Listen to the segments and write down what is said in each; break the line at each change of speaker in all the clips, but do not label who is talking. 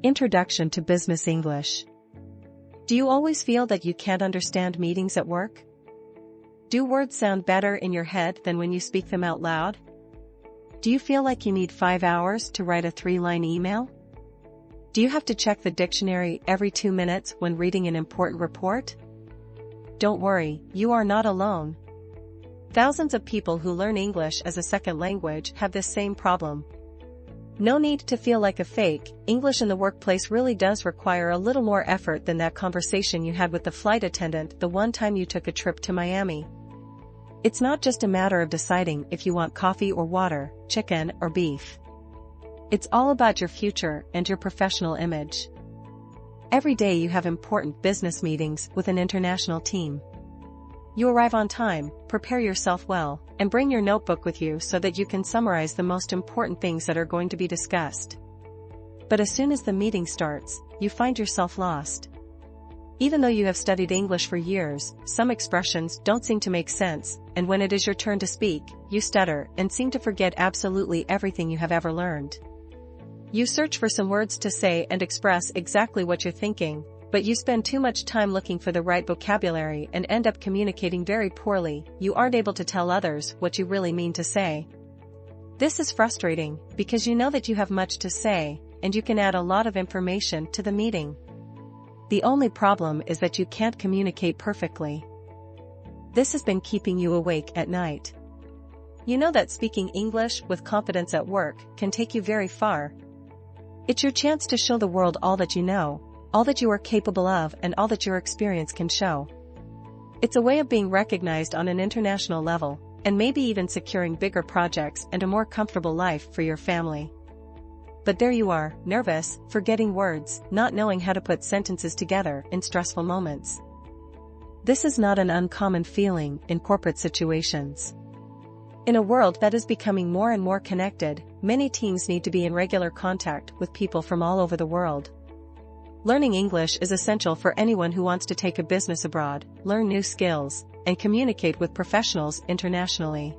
Introduction to Business English. Do you always feel that you can't understand meetings at work? Do words sound better in your head than when you speak them out loud? Do you feel like you need 5 hours to write a 3-line email? Do you have to check the dictionary every 2 minutes when reading an important report? Don't worry, you are not alone. Thousands of people who learn English as a second language have this same problem. No need to feel like a fake. English in the workplace really does require a little more effort than that conversation you had with the flight attendant the one time you took a trip to Miami. It's not just a matter of deciding if you want coffee or water, chicken or beef. It's all about your future and your professional image. Every day you have important business meetings with an international team. You arrive on time, prepare yourself well, and bring your notebook with you so that you can summarize the most important things that are going to be discussed. But as soon as the meeting starts, you find yourself lost. Even though you have studied English for years, some expressions don't seem to make sense, and when it is your turn to speak, you stutter and seem to forget absolutely everything you have ever learned. You search for some words to say and express exactly what you're thinking, but you spend too much time looking for the right vocabulary and end up communicating very poorly. You aren't able to tell others what you really mean to say. This is frustrating, because you know that you have much to say, and you can add a lot of information to the meeting. The only problem is that you can't communicate perfectly. This has been keeping you awake at night. You know that speaking English with confidence at work can take you very far. It's your chance to show the world all that you know, all that you are capable of, and all that your experience can show. It's a way of being recognized on an international level, and maybe even securing bigger projects and a more comfortable life for your family. But there you are, nervous, forgetting words, not knowing how to put sentences together in stressful moments. This is not an uncommon feeling in corporate situations. In a world that is becoming more and more connected, many teams need to be in regular contact with people from all over the world. Learning English is essential for anyone who wants to take a business abroad, learn new skills, and communicate with professionals internationally.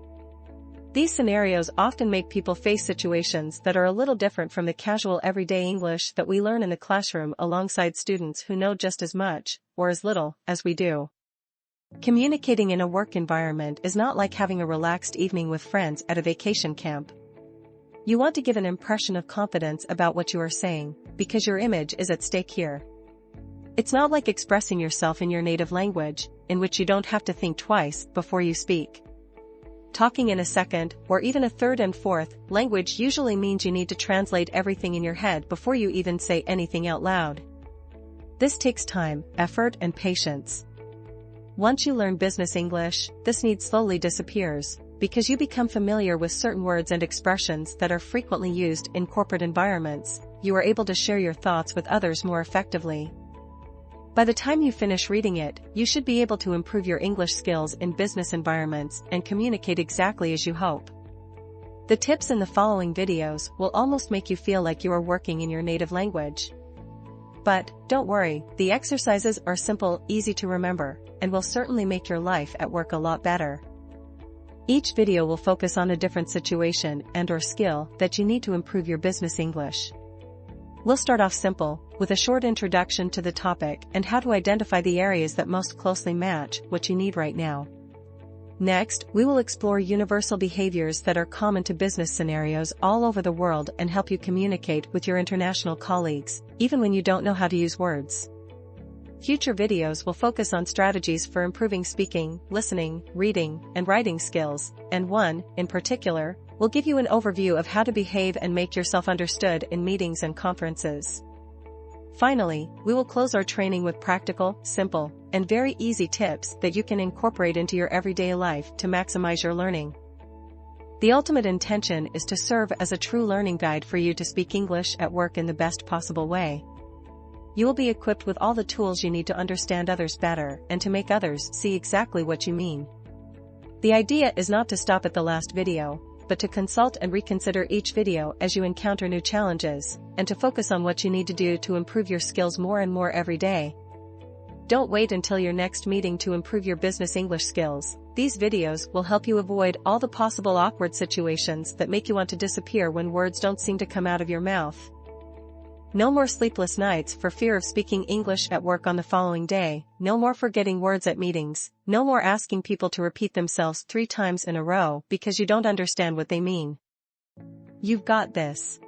These scenarios often make people face situations that are a little different from the casual everyday English that we learn in the classroom alongside students who know just as much, or as little, as we do. Communicating in a work environment is not like having a relaxed evening with friends at a vacation camp. You want to give an impression of confidence about what you are saying, because your image is at stake here. It's not like expressing yourself in your native language, in which you don't have to think twice before you speak. Talking in a second, or even a third and fourth, language usually means you need to translate everything in your head before you even say anything out loud. This takes time, effort, and patience. Once you learn business English, this need slowly disappears, because you become familiar with certain words and expressions that are frequently used in corporate environments. You are able to share your thoughts with others more effectively. By the time you finish reading it, you should be able to improve your English skills in business environments and communicate exactly as you hope. The tips in the following videos will almost make you feel like you are working in your native language. But, don't worry, the exercises are simple, easy to remember, and will certainly make your life at work a lot better. Each video will focus on a different situation and/or skill that you need to improve your business English. We'll start off simple, with a short introduction to the topic and how to identify the areas that most closely match what you need right now. Next, we will explore universal behaviors that are common to business scenarios all over the world and help you communicate with your international colleagues, even when you don't know how to use words. Future videos will focus on strategies for improving speaking, listening, reading, and writing skills, and one, in particular, will give you an overview of how to behave and make yourself understood in meetings and conferences. Finally, we will close our training with practical, simple, and very easy tips that you can incorporate into your everyday life to maximize your learning. The ultimate intention is to serve as a true learning guide for you to speak English at work in the best possible way. You will be equipped with all the tools you need to understand others better and to make others see exactly what you mean. The idea is not to stop at the last video, but to consult and reconsider each video as you encounter new challenges, and to focus on what you need to do to improve your skills more and more every day. Don't wait until your next meeting to improve your business English skills. These videos will help you avoid all the possible awkward situations that make you want to disappear when words don't seem to come out of your mouth. No more sleepless nights for fear of speaking English at work on the following day, no more forgetting words at meetings, no more asking people to repeat themselves 3 times in a row because you don't understand what they mean. You've got this.